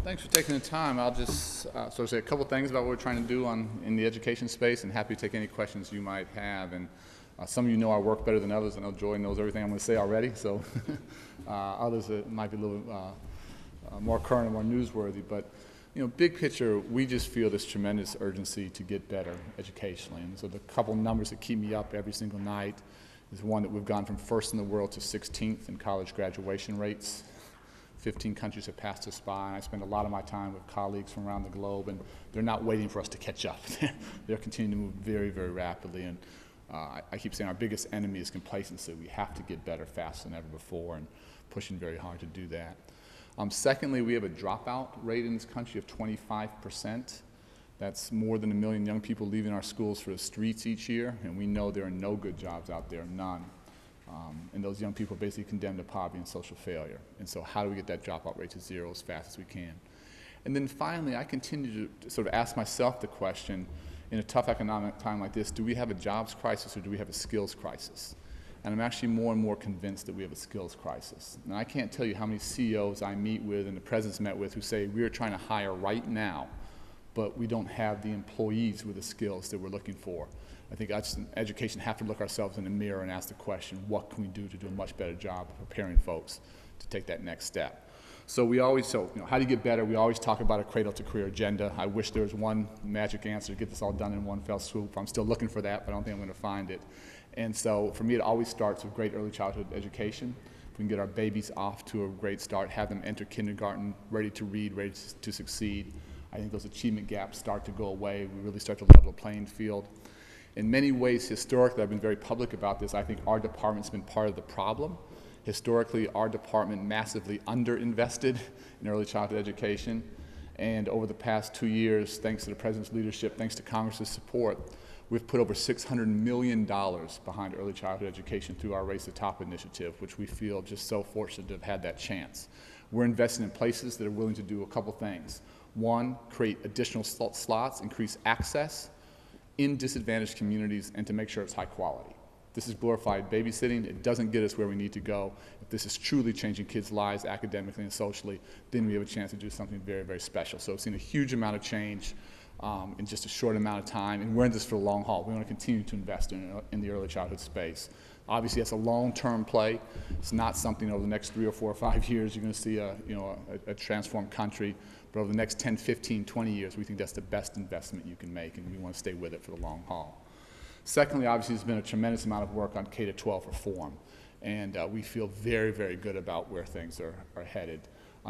Thanks for taking the time. I'll just sort of say a couple things about what we're trying to do in the education space, and happy to take any questions you might have. And some of you know our work better than others. I know Joy knows everything I'm going to say already, so others it might be a little more current and more newsworthy. But big picture, we just feel this tremendous urgency to get better educationally. And so the couple numbers that keep me up every single night is one, that we've gone from first in the world to 16th in college graduation rates. 15 countries have passed us by, and I spend a lot of my time with colleagues from around the globe, and they're not waiting for us to catch up. They're continuing to move very, very rapidly, and I keep saying our biggest enemy is complacency. We have to get better faster than ever before, and pushing very hard to do that. Secondly, we have a dropout rate in this country of 25%. That's more than 1 million young people leaving our schools for the streets each year, and we know there are no good jobs out there, none. And those young people are basically condemned to poverty and social failure. And so how do we get that dropout rate to zero as fast as we can? And then finally, I continue to sort of ask myself the question, in a tough economic time like this, do we have a jobs crisis or do we have a skills crisis? And I'm actually more and more convinced that we have a skills crisis. And I can't tell you how many CEOs I meet with and the president's met with who say, we are trying to hire right now, but we don't have the employees with the skills that we're looking for. I think us in education have to look ourselves in the mirror and ask the question, what can we do to do a much better job of preparing folks to take that next step? So how do you get better? We always talk about a cradle to career agenda. I wish there was one magic answer to get this all done in one fell swoop. I'm still looking for that, but I don't think I'm going to find it. And so for me, it always starts with great early childhood education. If we can get our babies off to a great start, have them enter kindergarten ready to read, ready to succeed, I think those achievement gaps start to go away. We really start to level the playing field. In many ways, historically, I've been very public about this, I think our department's been part of the problem. Historically, our department massively underinvested in early childhood education. And over the past 2 years, thanks to the President's leadership, thanks to Congress's support, we've put over $600 million behind early childhood education through our Raise the Top initiative, which we feel just so fortunate to have had that chance. We're investing in places that are willing to do a couple things. One, create additional slots, increase access in disadvantaged communities, and to make sure it's high quality. This is glorified babysitting. It doesn't get us where we need to go. If this is truly changing kids' lives academically and socially, then we have a chance to do something very, very special. So we've seen a huge amount of change in just a short amount of time, and we're in this for the long haul. We want to continue to invest in the early childhood space. Obviously, that's a long-term play. It's not something over the next 3 or 4 or 5 years you're going to see a transformed country. But over the next 10, 15, 20 years, we think that's the best investment you can make, and we want to stay with it for the long haul. Secondly, obviously, there's been a tremendous amount of work on K-12 reform, and we feel very, very good about where things are headed.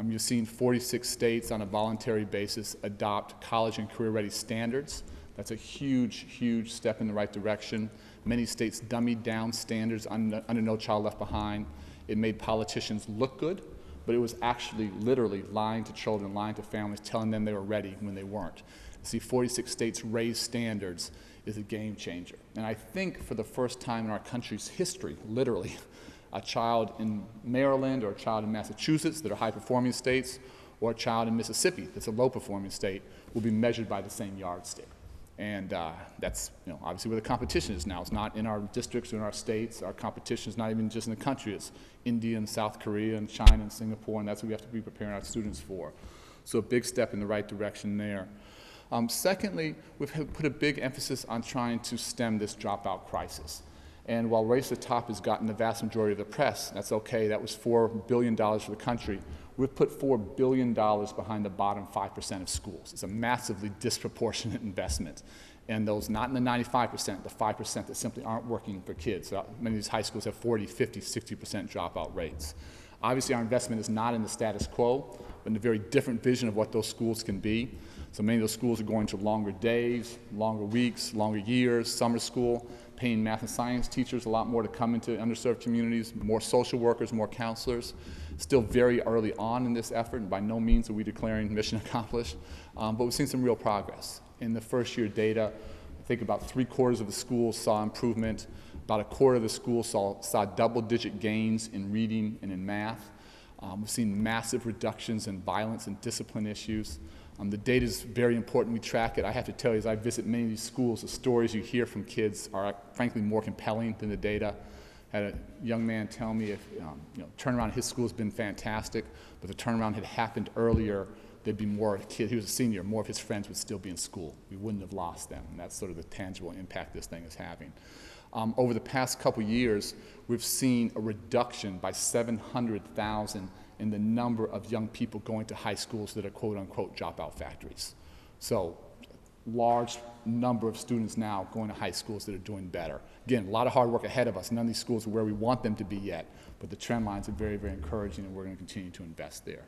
You've seen 46 states on a voluntary basis adopt college and career-ready standards. That's a huge, huge step in the right direction. Many states dummied down standards under No Child Left Behind. It made politicians look good, but it was actually literally lying to children, lying to families, telling them they were ready when they weren't. See, 46 states raise standards is a game changer. And I think for the first time in our country's history, literally, a child in Maryland or a child in Massachusetts that are high-performing states, or a child in Mississippi that's a low-performing state, will be measured by the same yardstick. And that's obviously where the competition is now. It's not in our districts or in our states. Our competition is not even just in the country. It's India and South Korea and China and Singapore, and that's what we have to be preparing our students for. So a big step in the right direction there. Secondly, we've put a big emphasis on trying to stem this dropout crisis. And while Race to the Top has gotten the vast majority of the press, that's okay, that was $4 billion for the country. We've put $4 billion behind the bottom 5% of schools. It's a massively disproportionate investment. And those not in the 95%, the 5% that simply aren't working for kids. So many of these high schools have 40, 50, 60% dropout rates. Obviously, our investment is not in the status quo, but in a very different vision of what those schools can be. So many of those schools are going to longer days, longer weeks, longer years, summer school, paying math and science teachers a lot more to come into underserved communities, more social workers, more counselors. Still very early on in this effort, and by no means are we declaring mission accomplished, but we've seen some real progress. In the first year data, I think about 3/4 of the schools saw improvement, about 1/4 of the schools saw double-digit gains in reading and in math. We've seen massive reductions in violence and discipline issues. The data is very important. We track it. I have to tell you, as I visit many of these schools, the stories you hear from kids are frankly more compelling than the data. I had a young man tell me if turnaround at his school has been fantastic, but the turnaround had happened earlier there'd be more kids, he was a senior, more of his friends would still be in school. We wouldn't have lost them, and that's sort of the tangible impact this thing is having. Over the past couple years, we've seen a reduction by 700,000 in the number of young people going to high schools that are quote-unquote dropout factories. So, large number of students now going to high schools that are doing better. Again, a lot of hard work ahead of us. None of these schools are where we want them to be yet, but the trend lines are very, very encouraging, and we're going to continue to invest there.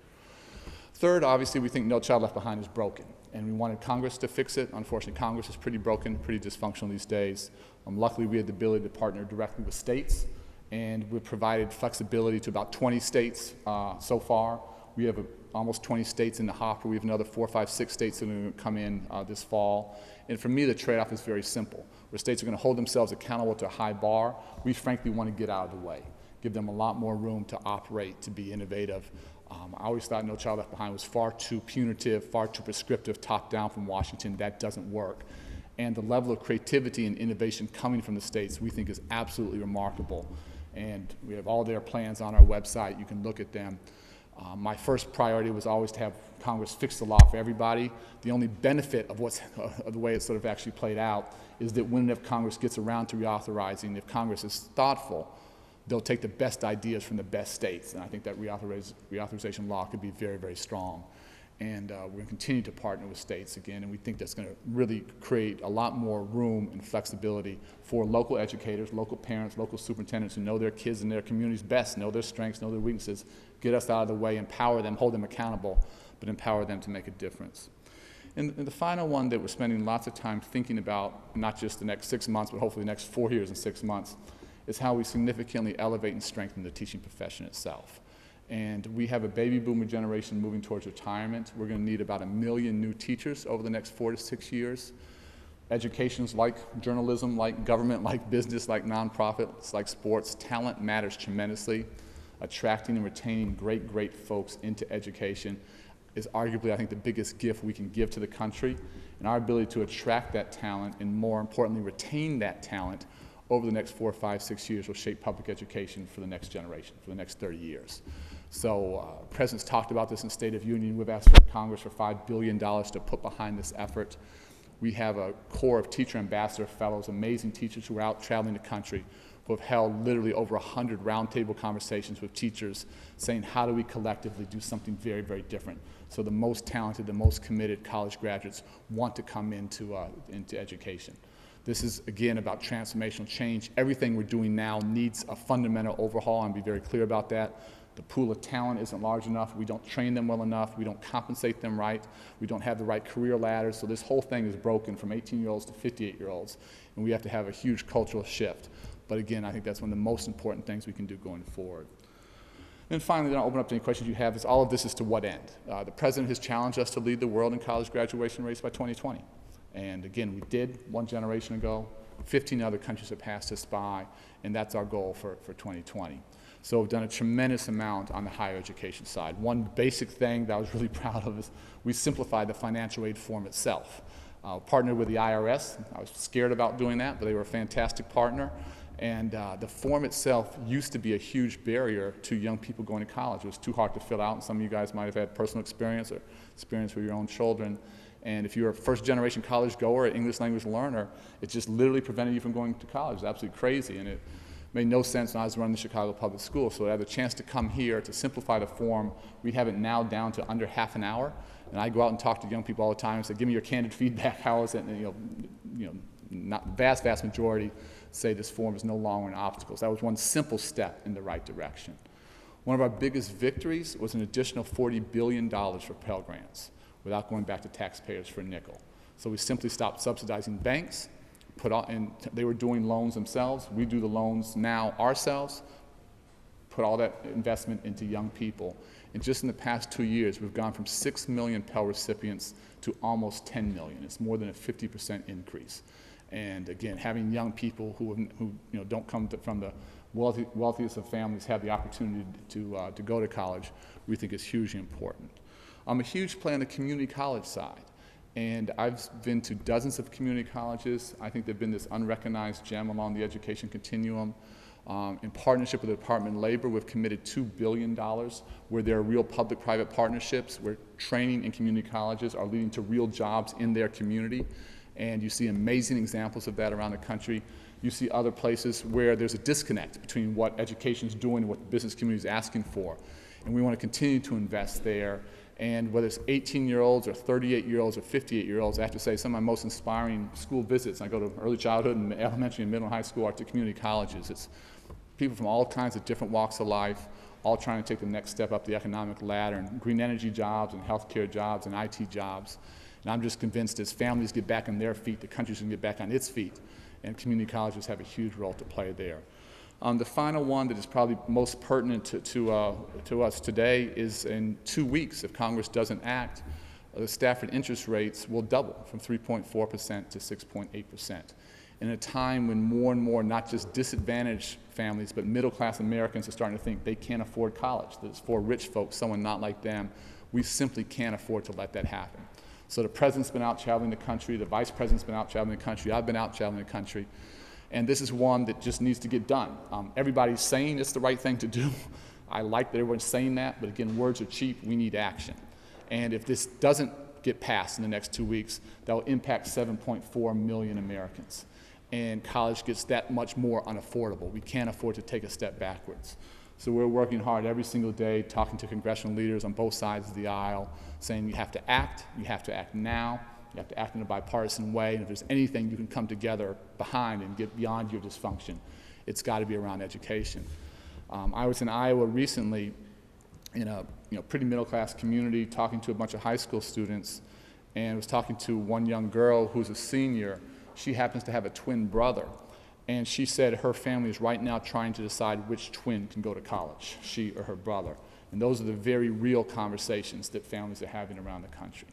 Third, obviously, we think No Child Left Behind is broken, and we wanted Congress to fix it. Unfortunately, Congress is pretty broken, pretty dysfunctional these days. Luckily, we had the ability to partner directly with states, and we've provided flexibility to about 20 states so far. We have almost 20 states in the hopper. We have another 4, 5, 6 states that are going to come in this fall. And for me, the trade-off is very simple. Where states are going to hold themselves accountable to a high bar, we frankly want to get out of the way, give them a lot more room to operate, to be innovative. I always thought No Child Left Behind was far too punitive, far too prescriptive, top-down from Washington. That doesn't work. And the level of creativity and innovation coming from the states we think is absolutely remarkable. And we have all their plans on our website. You can look at them. My first priority was always to have Congress fix the law for everybody. The only benefit of the way it's sort of actually played out is that when and if Congress gets around to reauthorizing, if Congress is thoughtful, they'll take the best ideas from the best states. And I think that reauthorization law could be very, very strong. And we're going to continue to partner with states again, and we think that's going to really create a lot more room and flexibility for local educators, local parents, local superintendents who know their kids and their communities best, know their strengths, know their weaknesses, get us out of the way, empower them, hold them accountable, but empower them to make a difference. And the final one that we're spending lots of time thinking about, not just the next 6 months, but hopefully the next 4 years and 6 months, is how we significantly elevate and strengthen the teaching profession itself. And we have a baby boomer generation moving towards retirement. We're going to need about 1 million new teachers over the next 4 to 6 years. Education's like journalism, like government, like business, like nonprofits, like sports. Talent matters tremendously. Attracting and retaining great folks into education is arguably, I think, the biggest gift we can give to the country. And our ability to attract that talent and, more importantly, retain that talent over the next 4, 5, 6 years will shape public education for the next generation, for the next 30 years. So the President's talked about this in State of Union. We've asked for Congress for $5 billion to put behind this effort. We have a core of teacher ambassador fellows, amazing teachers who are out traveling the country, who have held literally over 100 roundtable conversations with teachers saying, how do we collectively do something very, very different? So the most talented, the most committed college graduates want to come into education. This is, again, about transformational change. Everything we're doing now needs a fundamental overhaul, and be very clear about that. The pool of talent isn't large enough. We don't train them well enough. We don't compensate them right. We don't have the right career ladders. So this whole thing is broken from 18-year-olds to 58-year-olds, and we have to have a huge cultural shift. But again, I think that's one of the most important things we can do going forward. And finally, then I'll open up to any questions you have, is all of this is to what end? The President has challenged us to lead the world in college graduation rates by 2020. And again, we did 1 generation ago. 15 other countries have passed us by, and that's our goal for 2020. So we've done a tremendous amount on the higher education side. One basic thing that I was really proud of is we simplified the financial aid form itself. Partnered with the IRS. I was scared about doing that, but they were a fantastic partner. And the form itself used to be a huge barrier to young people going to college. It was too hard to fill out, and some of you guys might have had personal experience or experience with your own children. And if you're a first-generation college goer, an English language learner, it just literally prevented you from going to college. It's absolutely crazy, and it made no sense when I was running the Chicago Public Schools. So I had the chance to come here to simplify the form. We have it now down to under half an hour, and I go out and talk to young people all the time and say, give me your candid feedback, how is it? And not vast majority say this form is no longer an obstacle. So that was one simple step in the right direction. One of our biggest victories was an additional $40 billion for Pell Grants without going back to taxpayers for a nickel. So we simply stopped subsidizing banks, they were doing loans themselves. We do the loans now ourselves, put all that investment into young people. And just in the past 2 years, we've gone from 6 million Pell recipients to almost 10 million. It's more than a 50% increase. And again, having young people who don't come from the wealthiest of families have the opportunity to go to college, we think is hugely important. I'm a huge player on the community college side. And I've been to dozens of community colleges. I think they've been this unrecognized gem along the education continuum. In partnership with the Department of Labor, we've committed $2 billion where there are real public-private partnerships where training in community colleges are leading to real jobs in their community. And you see amazing examples of that around the country. You see other places where there's a disconnect between what education is doing and what the business community is asking for. And we want to continue to invest there. And whether it's 18-year-olds or 38-year-olds or 58-year-olds, I have to say some of my most inspiring school visits, I go to early childhood and elementary and middle and high school, are to community colleges. It's people from all kinds of different walks of life, all trying to take the next step up the economic ladder, and green energy jobs and healthcare jobs and IT jobs. And I'm just convinced as families get back on their feet, the country's going to get back on its feet, and community colleges have a huge role to play there. The final one that is probably most pertinent to us today is in 2 weeks, if Congress doesn't act, the Stafford interest rates will double from 3.4% to 6.8%. In a time when more and more, not just disadvantaged families, but middle-class Americans are starting to think they can't afford college, that it's for rich folks, someone not like them, we simply can't afford to let that happen. So the president's been out traveling the country, the vice president's been out traveling the country, I've been out traveling the country, and this is one that just needs to get done. Everybody's saying it's the right thing to do. I like that everyone's saying that, but again, words are cheap, we need action. And if this doesn't get passed in the next 2 weeks, that will impact 7.4 million Americans. And college gets that much more unaffordable. We can't afford to take a step backwards. So we're working hard every single day, talking to congressional leaders on both sides of the aisle, saying you have to act now, you have to act in a bipartisan way, and if there's anything you can come together behind and get beyond your dysfunction, it's got to be around education. I was in Iowa recently in a pretty middle-class community talking to a bunch of high school students, and was talking to one young girl who's a senior. She happens to have a twin brother, and she said her family is right now trying to decide which twin can go to college, she or her brother. And those are the very real conversations that families are having around the country.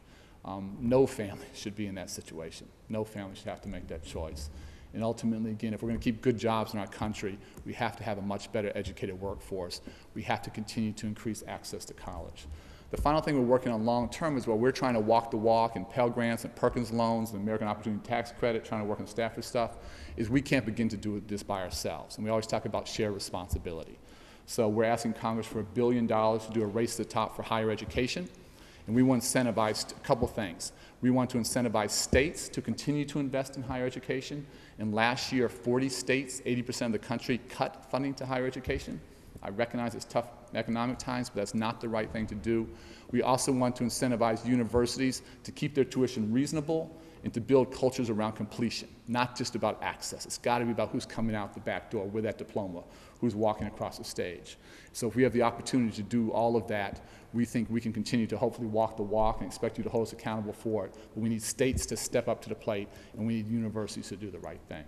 No family should be in that situation. No family should have to make that choice. And ultimately, again, if we're going to keep good jobs in our country, we have to have a much better educated workforce. We have to continue to increase access to college. The final thing we're working on long term is where we're trying to walk the walk and Pell Grants and Perkins loans and American Opportunity Tax Credit, trying to work on Stafford stuff, is we can't begin to do this by ourselves. And we always talk about shared responsibility. So we're asking Congress for $1 billion to do a race to the top for higher education. And we want to incentivize a couple things. We want to incentivize states to continue to invest in higher education. And last year, 40 states, 80% of the country, cut funding to higher education. I recognize it's tough economic times, but that's not the right thing to do. We also want to incentivize universities to keep their tuition reasonable and to build cultures around completion, not just about access. It's got to be about who's coming out the back door with that diploma, who's walking across the stage. So if we have the opportunity to do all of that, we think we can continue to hopefully walk the walk and expect you to hold us accountable for it. But we need states to step up to the plate, and we need universities to do the right thing.